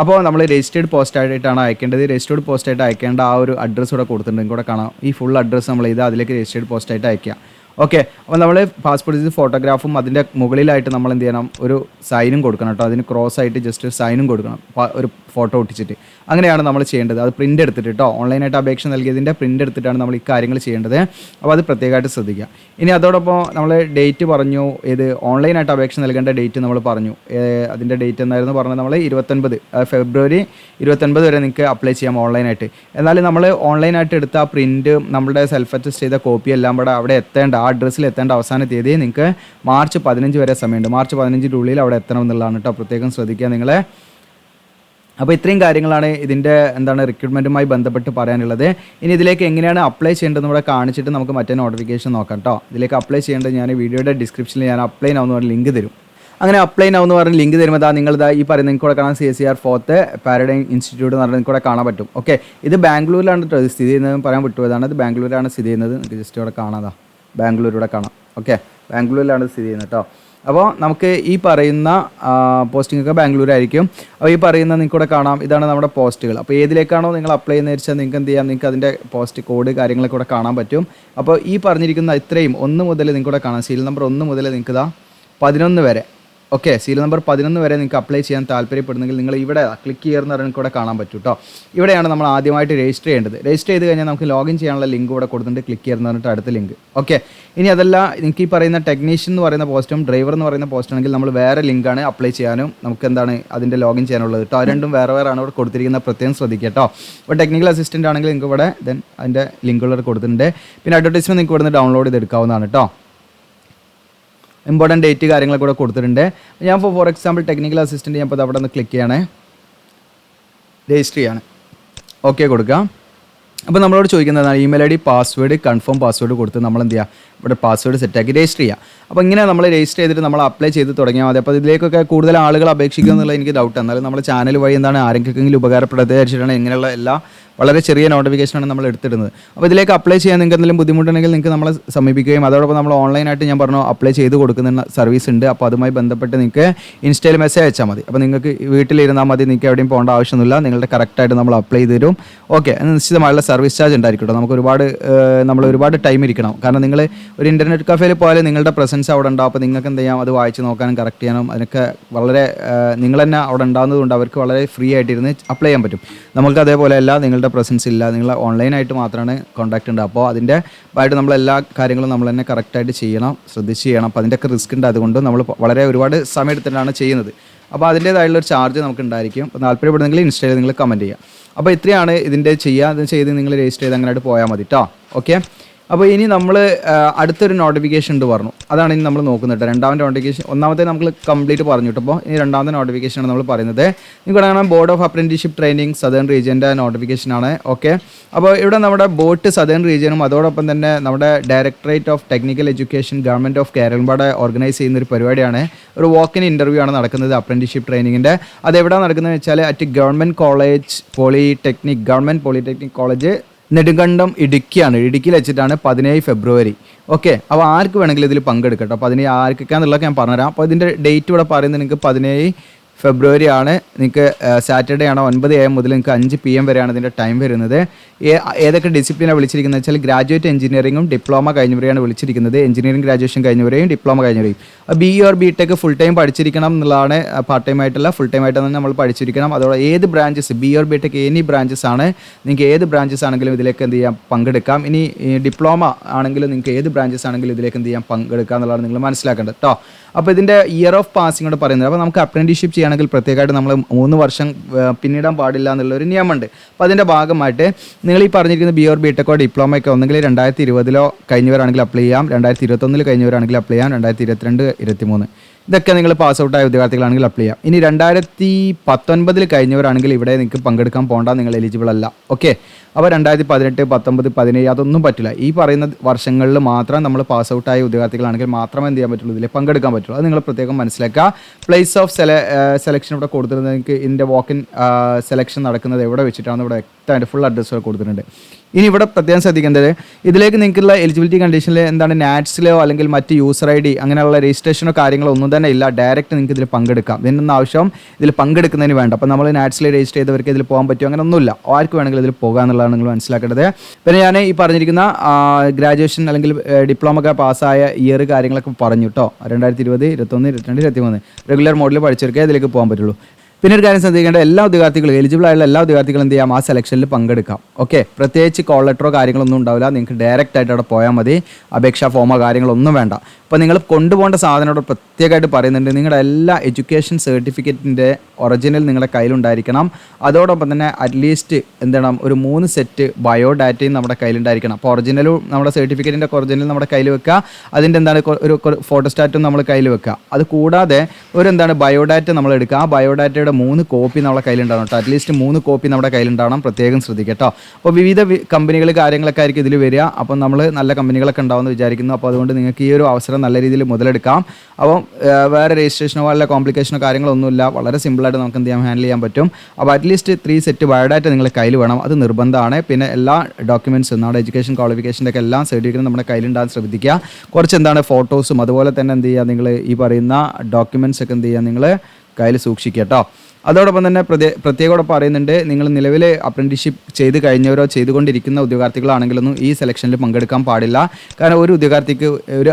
അപ്പോൾ നമ്മൾ രജിസ്റ്റേർഡ് പോസ്റ്റ് ആയിട്ടാണ് അയക്കേണ്ടത്. രജിസ്റ്റേർഡ് പോസ്റ്റ് ആയിട്ട് അയക്കേണ്ട ആ ഒരു അഡ്രസ്സ് കൂടെ കൊടുത്തിട്ടുണ്ട്, കൂടെ കാണാം. ഈ ഫുൾ അഡ്രസ്സ് നമ്മൾ ഇത് അതിലേക്ക് രജിസ്റ്റേർഡ് പോസ്റ്റ് ആയിട്ട് അയക്കുക. ഓക്കെ, അപ്പോൾ നമ്മൾ പാസ്പോർട്ട് സൈസ് ഫോട്ടോഗ്രാഫും അതിൻ്റെ മുകളിലായിട്ട് നമ്മൾ എന്ത് ചെയ്യണം, ഒരു സൈനും കൊടുക്കണം കേട്ടോ. അതിന് ക്രോസ് ആയിട്ട് ജസ്റ്റ് സൈനും കൊടുക്കണം, ഒരു ഫോട്ടോ ഒട്ടിച്ചിട്ട്. അങ്ങനെയാണ് നമ്മൾ ചെയ്യേണ്ടത്. അത് പ്രിൻ്റ് എടുത്തിട്ട് കേട്ടോ, ഓൺലൈനായിട്ട് അപേക്ഷ നൽകിയതിൻ്റെ പ്രിൻ്റ് എടുത്തിട്ടാണ് നമ്മൾ ഈ കാര്യങ്ങൾ ചെയ്യേണ്ടത്. അപ്പോൾ അത് പ്രത്യേകമായിട്ട് ശ്രദ്ധിക്കുക. ഇനി അതോടൊപ്പം നമ്മൾ ഡേറ്റ് പറഞ്ഞു, ഇത് ഓൺലൈനായിട്ട് അപേക്ഷ നൽകേണ്ട ഡേറ്റ് നമ്മൾ പറഞ്ഞു. അതിൻ്റെ ഡേറ്റ് എന്നായിരുന്നു പറഞ്ഞത്, നമ്മൾ 29 ഫെബ്രുവരി 29 വരെ നിങ്ങൾക്ക് അപ്ലൈ ചെയ്യാം ഓൺലൈനായിട്ട്. എന്നാൽ നമ്മൾ ഓൺലൈനായിട്ട് എടുത്ത ആ പ്രിൻ്റ്, നമ്മുടെ സെൽഫ് അറ്റസ്റ്റ് ചെയ്ത കോപ്പി എല്ലാം കൂടെ അവിടെ എത്തേണ്ട, ആ അഡ്രസ്സിൽ എത്തേണ്ട അവസാന തീയതി നിങ്ങൾക്ക് മാർച്ച് 15 വരെ സമയമുണ്ട്. മാർച്ച് 15 ഉള്ളിൽ അവിടെ എത്തണം എന്നുള്ളതാണ് കേട്ടോ. പ്രത്യേകം ശ്രദ്ധിക്കുക നിങ്ങളെ. അപ്പോൾ ഇത്രയും കാര്യങ്ങളാണ് ഇതിൻ്റെ എന്താണ് റിക്രൂട്ട്മെൻറ്റുമായി ബന്ധപ്പെട്ട് പറയാനുള്ളത്. ഇനി ഇതിലേക്ക് എങ്ങനെയാണ് അപ്ലൈ ചെയ്യേണ്ടതെന്ന് ഇവിടെ കാണിച്ചിട്ട് നമുക്ക് മറ്റേ നോട്ടിഫിക്കേഷൻ നോക്കാം കേട്ടോ. ഇതിലേക്ക് അപ്ലൈ ചെയ്യേണ്ടത് ഞാൻ വീഡിയോയുടെ ഡിസ്ക്രിപ്ഷനിൽ ഞാൻ അപ്ലൈ നൗ എന്ന് പറഞ്ഞ ലിങ്ക് തരും. അങ്ങനെ അപ്ലൈ നൗ എന്ന് പറഞ്ഞ ലിങ്ക് തരുമ്പോൾ നിങ്ങളിതാ ഈ പറയുന്നത് നിങ്ങൾക്ക് ഇവിടെ കാണാൻ CSIR 4th പാരഡൈം ഇൻസ്റ്റിറ്റ്യൂട്ട് എന്ന് പറഞ്ഞാൽ നിങ്ങൾക്ക് ഇവിടെ കാണാൻ പറ്റും. ഓക്കെ, ഇത് ബാംഗ്ലൂരിലാണ് സ്ഥിതി ചെയ്യുന്നത്, പറയാൻ വിട്ടുപോയതാണ്. ഇത് ബാംഗ്ലൂരാണ് സ്ഥിതി ചെയ്യുന്നത്. നിങ്ങൾക്ക് ജസ്റ്റ് ഇവിടെ കാണാതാ, ബാംഗ്ലൂരിവിടെ കാണാം. ഓക്കെ, ബാംഗ്ലൂരിലാണ് സ്ഥിതി ചെയ്യുന്നത് കേട്ടോ. അപ്പോൾ നമുക്ക് ഈ പറയുന്ന പോസ്റ്റിംഗ് ഒക്കെ ബാംഗ്ലൂരായിരിക്കും. അപ്പോൾ ഈ പറയുന്ന നിങ്ങൾക്ക് ഇവിടെ കാണാം, ഇതാണ് നമ്മുടെ പോസ്റ്റുകൾ. അപ്പോൾ ഏതിലേക്കാണോ നിങ്ങൾ അപ്ലൈ ചെയ്യുന്നത് വെച്ചാൽ നിങ്ങൾക്ക് എന്ത് ചെയ്യാം, നിങ്ങൾക്ക് അതിൻ്റെ പോസ്റ്റ് കോഡ് കാര്യങ്ങളൊക്കെ ഇവിടെ കാണാൻ പറ്റും. അപ്പോൾ ഈ പറഞ്ഞിരിക്കുന്ന ഇത്രയും 1 മുതൽ നിങ്ങൾക്ക് ഇവിടെ കാണാം, സീരിയൽ നമ്പർ 1 മുതൽ നിങ്ങൾക്ക് ഇതാ 11 വരെ. ഓക്കെ, സീരിയൽ നമ്പർ 11 വരെ നിങ്ങൾക്ക് അപ്ലൈ ചെയ്യാൻ താല്പര്യപ്പെടുന്നെങ്കിൽ നിങ്ങൾ ഇവിടെ ക്ലിക്ക് ചെയ്യുന്ന നിങ്ങൾക്ക് ഇവിടെ കാണാൻ പറ്റും കേട്ടോ. ഇവിടെയാണ് നമ്മൾ ആദ്യമായിട്ട് രജിസ്റ്റർ ചെയ്യേണ്ടത്. രജിസ്റ്റർ ചെയ്ത് കഴിഞ്ഞാൽ നമുക്ക് ലോഗിൻ ചെയ്യാനുള്ള ലിങ്ക് ഇവിടെ കൊടുത്തിട്ട് ക്ലിക്ക് ചെയ്യുന്ന പറഞ്ഞിട്ട് അടുത്ത ലിങ്ക്. ഓക്കെ, ഇനി അതല്ല നിങ്ങൾക്ക് ഈ പറയുന്ന ടെക്നീഷ്യൻ എന്ന് പറയുന്ന പോസ്റ്റും ഡ്രൈവർ എന്ന് പറയുന്ന പോസ്റ്റാണെങ്കിൽ നമ്മൾ വേറെ ലിങ്കാണ് അപ്ലൈ ചെയ്യാനും നമുക്ക് എന്താണ് അതിൻ്റെ ലോഗിൻ ചെയ്യാനുള്ളത് കേട്ടോ. രണ്ടും വേറെ ആണ് ഇവിടെ കൊടുത്തിരിക്കുന്നത്, പ്രത്യേകം ശ്രദ്ധിക്കുക കേട്ടോ. ഇപ്പോൾ ടെക്നിക്കൽ അസിസ്റ്റൻ്റ് ആണെങ്കിൽ നിങ്ങൾക്ക് ഇവിടെ അതിൻ്റെ ലിങ്കുകൾ കൊടുത്തിട്ടുണ്ട്. പിന്നെ അഡ്വർടൈസ്മെൻറ്റ് നിങ്ങൾക്ക് ഇവിടെ നിന്ന് ഡൗൺലോഡ് ചെയ്തെടുക്കാവുന്നതാണ് കേട്ടോ. ഇമ്പോർട്ടൻറ്റ് ഡേറ്റ് കാര്യങ്ങളൊക്കെ കൂടെ കൊടുത്തിട്ടുണ്ട്. ഞാൻ ഫോർ എക്സാമ്പിൾ ടെക്നിക്കൽ അസിസ്റ്റൻറ്റ് ഞാൻ ഇപ്പോൾ അവിടെ നിന്ന് ക്ലിക്ക് ചെയ്യണേ, രജിസ്റ്റർ ചെയ്യാണ്. ഓക്കെ കൊടുക്കുക. അപ്പോൾ നമ്മളോട് ചോദിക്കുന്നതാണ് email ID, password, confirm password കൊടുത്ത് നമ്മൾ എന്ത് ചെയ്യുക, ഇവിടെ പാസ്വേഡ് സെറ്റാക്കി രജിസ്റ്റർ ചെയ്യുക. അപ്പോൾ ഇങ്ങനെ നമ്മൾ രജിസ്റ്റർ ചെയ്തിട്ട് നമ്മൾ അപ്ലൈ ചെയ്ത് തുടങ്ങിയാൽ മതി. അപ്പോൾ ഇതിലേക്കൊക്കെ കൂടുതൽ ആളുകൾ അപേക്ഷിക്കുക എന്നുള്ള എനിക്ക് ഡൗട്ട്. എന്നാലും നമ്മുടെ ചാനൽ വഴി എന്താണ് ആരെങ്കിലും ഉപകാരപ്പെടുന്നത് വിചാരിച്ചിട്ടാണ് ഇങ്ങനെയുള്ള എല്ലാ വളരെ ചെറിയ നോട്ടിഫിക്കേഷനാണ് നമ്മൾ എടുത്തിടുന്നത്. അപ്പോൾ ഇതിലേക്ക് അപ്ലൈ ചെയ്യാൻ നിങ്ങൾക്ക് എന്തെങ്കിലും ബുദ്ധിമുട്ടുണ്ടെങ്കിൽ നിങ്ങൾക്ക് നമ്മളെ സമീപിക്കുകയും അതോടൊപ്പം നമ്മൾ ഓൺലൈനായിട്ട് ഞാൻ പറഞ്ഞു അപ്ലൈ ചെയ്ത് കൊടുക്കുന്ന സർവീസ് ഉണ്ട്. അപ്പോൾ അതുമായി ബന്ധപ്പെട്ട് നിങ്ങൾക്ക് ഇൻസ്റ്റയിൽ മെസ്സേജ് അയച്ചാൽ മതി. അപ്പോൾ നിങ്ങൾക്ക് വീട്ടിലിരുന്നാൽ മതി, നിങ്ങൾക്ക് എവിടെയും പോകേണ്ട ആവശ്യമൊന്നുമില്ല. നിങ്ങളുടെ കറക്റ്റായിട്ട് നമ്മൾ അപ്ലൈ ചെയ്ത് തരും. ഓക്കെ, നിശ്ചിതമായുള്ള സർവീസ് ചാർജ് ഉണ്ടായിരിക്കും. നമുക്ക് ഒരുപാട് ടൈം ഇരിക്കണം. കാരണം നിങ്ങൾ ഒരു ഇൻ്റർനെറ്റ് കഫേയിൽ പോയാൽ നിങ്ങളുടെ പ്രസൻസ് അവിടെ ഉണ്ടാവും. അപ്പോൾ നിങ്ങൾക്ക് എന്ത് ചെയ്യാം, അത് വായിച്ച് നോക്കാനും കറക്റ്റ് ചെയ്യാനും അതിനൊക്കെ വളരെ നിങ്ങൾ തന്നെ അവിടെ ഉണ്ടാകുന്നതുകൊണ്ട് അവർക്ക് വളരെ ഫ്രീ ആയിട്ടിരുന്ന് അപ്ലൈ ചെയ്യാൻ പറ്റും. നമുക്ക് അതേപോലെ അല്ല, നിങ്ങളുടെ ഫിസിക്കലായിട്ടുള്ള പ്രസൻസ് ഇല്ല, നിങ്ങൾ ഓൺലൈനായിട്ട് മാത്രമാണ് കോൺടാക്റ്റ് ഉണ്ട്. അപ്പോൾ അതിൻ്റെ ആയിട്ട് നമ്മൾ എല്ലാ കാര്യങ്ങളും നമ്മൾ തന്നെ കറക്റ്റായിട്ട് ചെയ്യണം, ശ്രദ്ധിച്ച് ചെയ്യണം. അപ്പോൾ അതിൻ്റെയൊക്കെ റിസ്ക് ഉണ്ട്, അതുകൊണ്ട് നമ്മൾ വളരെ ഒരുപാട് സമയം എടുത്തിട്ടാണ് ചെയ്യുന്നത്. അപ്പോൾ അതിൻ്റേതായുള്ളൊരു ചാർജ് നമുക്ക് ഉണ്ടായിരിക്കും. അപ്പോൾ താല്പര്യപ്പെടുന്നെങ്കിൽ ഇൻസ്റ്റയിൽ നിങ്ങൾ കമൻറ്റ് ചെയ്യുക. അപ്പോൾ ഇത്രയാണ് ഇതിൻ്റെ ചെയ്യുക. അത് ചെയ്ത് നിങ്ങൾ രജിസ്റ്റർ ചെയ്ത് അങ്ങനെയായിട്ട് പോയാൽ മതി കേട്ടോ. ഓക്കെ. അപ്പോൾ ഇനി നമ്മൾ അടുത്തൊരു നോട്ടിഫിക്കേഷൻ ഉണ്ട് പറഞ്ഞു, അതാണ് ഇനി നമ്മൾ നോക്കുന്നത്. രണ്ടാമത്തെ നോട്ടിഫിക്കേഷൻ, ഒന്നാമത്തെ നമ്മൾ കംപ്ലീറ്റ് പറഞ്ഞു കിട്ടുമ്പോൾ ഇനി രണ്ടാമത്തെ നോട്ടിഫിക്കേഷനാണ് നമ്മൾ പറയുന്നത്. നിങ്ങൾക്ക് കാണാം board of apprenticeship training southern റീജിയൻ്റെ നോട്ടിഫിക്കേഷനാണ്. ഓക്കെ. അപ്പോൾ ഇവിടെ നമ്മുടെ ബോട്ട് സദേൺ റീജിയനും അതോടൊപ്പം തന്നെ നമ്മുടെ directorate of technical education government of കേരളയുടെ ഓർഗനൈസ് ചെയ്യുന്ന ഒരു പരിപാടിയാണ്. ഒരു വാക്ക് ഇൻ ഇൻ്റർവ്യൂ ആണ് നടക്കുന്നത് അപ്രന്റീഷിപ്പ് ട്രെയിനിങ്ങിൻ്റെ. അതെവിടെ നടക്കുന്നതെന്ന് വെച്ചാൽ at government polytechnic college Nedumkandam ഇടുക്കിയാണ്. ഇടുക്കിയിൽ വെച്ചിട്ടാണ് 17 ഫെബ്രുവരി. ഓക്കെ. അപ്പോൾ ആർക്ക് വേണമെങ്കിലും ഇതിൽ പങ്കെടുക്കട്ടോ. അപ്പോൾ അതിന് ആർക്കൊക്കെയാണെന്നുള്ളതൊക്കെ ഞാൻ പറഞ്ഞുതരാം. അപ്പോൾ ഇതിൻ്റെ ഡേറ്റ് ഇവിടെ പറയുന്നത് നിങ്ങൾക്ക് 17 ഫെബ്രുവരി ആണ്. നിങ്ങൾക്ക് സാറ്റർഡേ ആണ്. 9 AM മുതൽ നിങ്ങൾക്ക് 5 PM വരെയാണ് ഇതിൻ്റെ ടൈം വരുന്നത്. ഏതൊക്കെ ഡിസിപ്ലിനാണ് വിളിച്ചിരിക്കുന്നത് വെച്ചാൽ ഗ്രാജുവേറ്റ് എഞ്ചിനീയറിംഗും ഡിപ്ലോമ കഴിഞ്ഞവരെയാണ് വിളിച്ചിരിക്കുന്നത്. എഞ്ചിനീയറിംഗ് ഗ്രാജുവേഷൻ കഴിഞ്ഞവരെയും ഡിപ്ലോമ കഴിഞ്ഞവരെയും. BE or BTech full time പഠിച്ചിരിക്കണം എന്നുള്ളതാണ്. പാർട്ട് ടൈം ആയിട്ടുള്ള ഫുൾ ടൈം ആയിട്ട് തന്നെ നമ്മൾ പഠിച്ചിരിക്കണം. അതോടെ ഏത് branches BE or BTech any branches ആണ്, നിങ്ങൾക്ക് ഏത് ബ്രാഞ്ചസ് ആണെങ്കിലും ഇതിലേക്ക് എന്ത് ചെയ്യാം, പങ്കെടുക്കാം. ഇനി ഡിപ്ലോമ ആണെങ്കിലും നിങ്ങൾക്ക് ഏത് ബ്രാഞ്ചസ് ആണെങ്കിലും ഇതിലേക്ക് എന്ത് ചെയ്യാം, പങ്കെടുക്കാം എന്നുള്ളതാണ് നിങ്ങൾ മനസ്സിലാക്കേണ്ടത് കേട്ടോ. അപ്പോൾ ഇതിൻ്റെ ഇയർ ഓഫ് പാസിംഗ് കൂടെ പറയുന്നത്. അപ്പോൾ നമുക്ക് അപ്രന്റീഷിപ്പ് ചെയ്യണമെങ്കിൽ പ്രത്യേകമായിട്ട് നമ്മൾ 3 വർഷം പിന്നിടാൻ പാടില്ല എന്നുള്ളൊരു നിയമമുണ്ട്. അപ്പോൾ അതിൻ്റെ ഭാഗമായിട്ട് നിങ്ങൾ ഈ പറഞ്ഞിരിക്കുന്ന BE or BTech ഡിപ്ലോമയൊക്കെ ഒന്നെങ്കിൽ 2020 കഴിഞ്ഞവരാണെങ്കിൽ അപ്ലൈ ചെയ്യാം, 2021 കഴിഞ്ഞവരാണെങ്കിൽ അപ്ലൈ ചെയ്യാം, 2022, 23 ഇതൊക്കെ നിങ്ങൾ പാസ് ഔട്ടായ ഉദ്യോഗാർത്ഥികളാണെങ്കിൽ അപ്ലൈ ചെയ്യാം. ഇനി 2019 കഴിഞ്ഞവരാണെങ്കിൽ ഇവിടെ നിങ്ങൾക്ക് പങ്കെടുക്കാൻ പോകണ്ട, നിങ്ങൾ എലിജിബിൾ അല്ല. ഓക്കെ. അപ്പോൾ 2018, 19, 17 അതൊന്നും പറ്റില്ല. ഈ പറയുന്ന വർഷങ്ങളിൽ മാത്രം നമ്മൾ പാസ് ഔട്ടായ ഉദ്യോഗാർത്ഥികളാണെങ്കിൽ മാത്രമേ എന്ത് ചെയ്യാൻ പറ്റുള്ളൂ, ഇതിൽ പങ്കെടുക്കാൻ പറ്റുള്ളൂ. അത് നിങ്ങൾ പ്രത്യേകം മനസ്സിലാക്കുക. പ്ലേസ് ഓഫ് സെലക്ഷൻ ഇവിടെ കൊടുത്തിരുന്നത് നിങ്ങൾക്ക് ഇതിൻ്റെ വാക്കിൻ സെലക്ഷൻ നടക്കുന്നത് എവിടെ വെച്ചിട്ടാണ് ഇവിടെ വ്യക്തമായിട്ട് ഫുൾ അഡ്രസ്സ് കൊടുത്തിട്ടുണ്ട്. ഇനി ഇവിടെ പ്രത്യേകം ശ്രദ്ധിക്കേണ്ടത്, ഇതിലേക്ക് നിങ്ങൾക്കുള്ള എലിജിബിലിറ്റി കണ്ടീഷനിൽ എന്താണ് നാറ്റ്സിലോ അല്ലെങ്കിൽ മറ്റ് യൂസർ ID അങ്ങനെയുള്ള രജിസ്ട്രേഷനോ കാര്യങ്ങളോ ഒന്നും തന്നെ ഇല്ല. ഡയറക്റ്റ് നിങ്ങൾക്ക് ഇതിൽ പങ്കെടുക്കാം. ഇതിനൊന്നും ആവശ്യം ഇതിൽ പങ്കെടുക്കുന്നതിന് വേണ്ട. അപ്പോൾ നമ്മൾ നാറ്റ്സിൽ രജിസ്റ്റർ ചെയ്തവർക്ക് ഇതിൽ പോകാൻ പറ്റുമോ, അങ്ങനെ ഒന്നുമില്ല. ആർക്ക് വേണമെങ്കിലും ഇതിൽ പോകാം എന്നുള്ളതാണ് നിങ്ങൾ മനസ്സിലാക്കേണ്ടത്. പിന്നെ ഞാൻ ഈ പറഞ്ഞിരിക്കുന്ന ഗ്രാജുവേഷൻ അല്ലെങ്കിൽ ഡിപ്ലോമ ഒക്കെ പാസ്സായ ഇയർ കാര്യങ്ങളൊക്കെ പറഞ്ഞു കേട്ടോ. 2020, 21, 22, 23 റെഗുലർ മോഡിൽ പഠിച്ചവർക്ക് ഇതിലേക്ക് പോകാൻ പറ്റുള്ളൂ. പിന്നെ ഒരു കാര്യം ശ്രദ്ധിക്കേണ്ട, എല്ലാ ഉദ്യോഗാർത്ഥികളും എലിജിബിൾ ആയുള്ള എല്ലാ ഉദ്യോഗാർത്ഥികളും എന്ത് ചെയ്യാം, ആ സെലക്ഷനിൽ പങ്കെടുക്കാം. ഓക്കെ. പ്രത്യേകിച്ച് കോൾ ലെറ്ററോ കാര്യങ്ങളൊന്നും ഉണ്ടാവില്ല. നിങ്ങൾക്ക് ഡയറക്റ്റ് ആയിട്ട് അവിടെ പോയാൽ മതി. അപേക്ഷാ ഫോമോ കാര്യങ്ങളൊന്നും വേണ്ട. അപ്പോൾ നിങ്ങൾ കൊണ്ടുപോകേണ്ട സാധനത്തോട് പ്രത്യേകമായിട്ട് പറയുന്നുണ്ട്, നിങ്ങളുടെ എല്ലാ എഡ്യൂക്കേഷൻ സർട്ടിഫിക്കറ്റിൻ്റെ ഒറിജിനൽ നിങ്ങളുടെ കയ്യിലുണ്ടായിരിക്കണം. അതോടൊപ്പം തന്നെ അറ്റ്ലീസ്റ്റ് എന്താണ് ഒരു 3 സെറ്റ് ബയോഡാറ്റയും നമ്മുടെ കയ്യിലുണ്ടായിരിക്കണം. അപ്പോൾ ഒറിജിനലും നമ്മുടെ സർട്ടിഫിക്കറ്റിൻ്റെ ഒറിജിനൽ നമ്മുടെ കയ്യിൽ വെക്കുക. അതിൻ്റെ എന്താണ് ഒരു ഫോട്ടോസ്റ്റാറ്റും നമ്മൾ കയ്യിൽ വെക്കുക. അത് കൂടാതെ ഒരു എന്താണ് ബയോഡാറ്റ നമ്മൾ എടുക്കുക. ആ ബയോഡാറ്റയുടെ 3 കോപ്പി നമ്മുടെ കയ്യിലുണ്ടാവണം കേട്ടോ. അറ്റ്ലീസ്റ്റ് 3 കോപ്പി നമ്മുടെ കയ്യിലുണ്ടാവണം. പ്രത്യേകം ശ്രദ്ധിക്കുക കേട്ടോ. അപ്പോൾ വിവിധ കമ്പനികൾ കാര്യങ്ങളൊക്കെ ആയിരിക്കും ഇതിൽ വരിക. അപ്പം നമ്മൾ നല്ല കമ്പനികളൊക്കെ ഉണ്ടാവുമെന്ന് വിചാരിക്കുന്നു. അപ്പോൾ അതുകൊണ്ട് നിങ്ങൾക്ക് ഈ ഒരു അവസരം നല്ല രീതിയിൽ മുതലെടുക്കാം. അപ്പം വേറെ രജിസ്ട്രേഷനോ വല്ല കോംപ്ലിക്കേഷനോ കാര്യങ്ങളൊന്നുമില്ല. വളരെ സിമ്പിളായിട്ട് നമുക്ക് എന്ത് ചെയ്യാം, ഹാൻഡിൽ ചെയ്യാൻ പറ്റും. അപ്പോൾ അറ്റ്ലീസ്റ്റ് 3 സെറ്റ് ബയോഡാറ്റ നിങ്ങളുടെ കയ്യിൽ വേണം. അത് നിർബന്ധമാണ്. പിന്നെ എല്ലാ ഡോക്യുമെൻറ്റ്സും നമ്മുടെ എഡ്യൂക്കേഷൻ ക്വാളിഫിക്കേഷൻ്റെ ഒക്കെ എല്ലാ സർട്ടിഫിക്കറ്റും നമ്മുടെ കയ്യിലുണ്ടാകാൻ ശ്രദ്ധിക്കുക. കുറച്ച് എന്താണ് ഫോട്ടോസും അതുപോലെ തന്നെ എന്ത് ചെയ്യുക, നിങ്ങൾ ഈ പറയുന്ന ഡോക്യുമെൻറ്റ്സ് ഒക്കെ എന്ത് ചെയ്യുക, നിങ്ങൾ കയ്യിൽ സൂക്ഷിക്കുക കേട്ടോ. അതോടൊപ്പം തന്നെ പ്രത്യേകം പറയുന്നുണ്ട്, നിങ്ങൾ നിലവിൽ അപ്രന്റീഷിപ്പ് ചെയ്ത് കഴിഞ്ഞവരോ ചെയ്തുകൊണ്ടിരിക്കുന്ന ഉദ്യോഗാർത്ഥികളാണെങ്കിലൊന്നും ഈ സെലക്ഷനിൽ പങ്കെടുക്കാൻ പാടില്ല. കാരണം ഒരു ഉദ്യോഗാർത്ഥിക്ക് ഒരു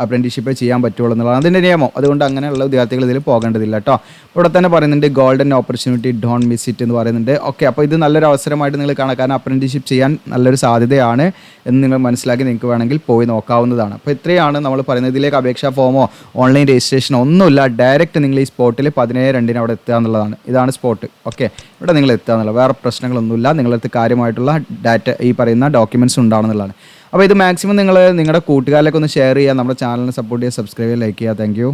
അപ്രന്റീഷിപ്പ് ചെയ്യാൻ പറ്റുള്ളൂ എന്നുള്ളതാണ് അതിൻ്റെ നിയമം. അതുകൊണ്ട് അങ്ങനെയുള്ള ഉദ്യോഗാർത്ഥികൾ ഇതിൽ പോകേണ്ടതില്ല കേട്ടോ. ഇവിടെ തന്നെ പറയുന്നുണ്ട് golden opportunity don't miss it എന്ന് പറയുന്നുണ്ട്. ഓക്കെ. അപ്പോൾ ഇത് നല്ലൊരു അവസരമായിട്ട് നിങ്ങൾ കാണാം. കാരണം അപ്രന്റീഷിപ്പ് ചെയ്യാൻ നല്ലൊരു സാധ്യതയാണ് എന്ന് നിങ്ങൾ മനസ്സിലാക്കി നിങ്ങൾക്ക് വേണമെങ്കിൽ പോയി നോക്കാവുന്നതാണ്. അപ്പോൾ ഇത്രയാണ് നമ്മൾ പറയുന്നത്. ഇതിലേക്ക് അപേക്ഷാ ഫോമോ ഓൺലൈൻ രജിസ്ട്രേഷനോ ഒന്നുമില്ല. ഡയറക്റ്റ് നിങ്ങൾ ഈ സ്പോട്ടിൽ 17/2 അവിടെ എത്തുക എന്നുള്ളതാണ്. ഇതാണ് സ്പോട്ട്. ഓക്കെ. ഇവിടെ നിങ്ങൾ എത്തുക എന്നുള്ളത്, വേറെ പ്രശ്നങ്ങളൊന്നുമില്ല. നിങ്ങളടുത്ത് കാര്യമായിട്ടുള്ള ഡാറ്റ ഈ പറയുന്ന ഡോക്യുമെൻറ്റ്സ് ഉണ്ടാവുന്നതാണ്. അപ്പോൾ ഇത് മാക്സിമം നിങ്ങൾ നിങ്ങളുടെ കൂട്ടുകാരിലേക്ക് ഒന്ന് ഷെയർ ചെയ്യുക. നമ്മുടെ ചാനലിനെ സപ്പോർട്ട് ചെയ്യുക, സബ്സ്ക്രൈബ് ചെയ്യുക, ലൈക്ക് ചെയ്യുക. Thank you.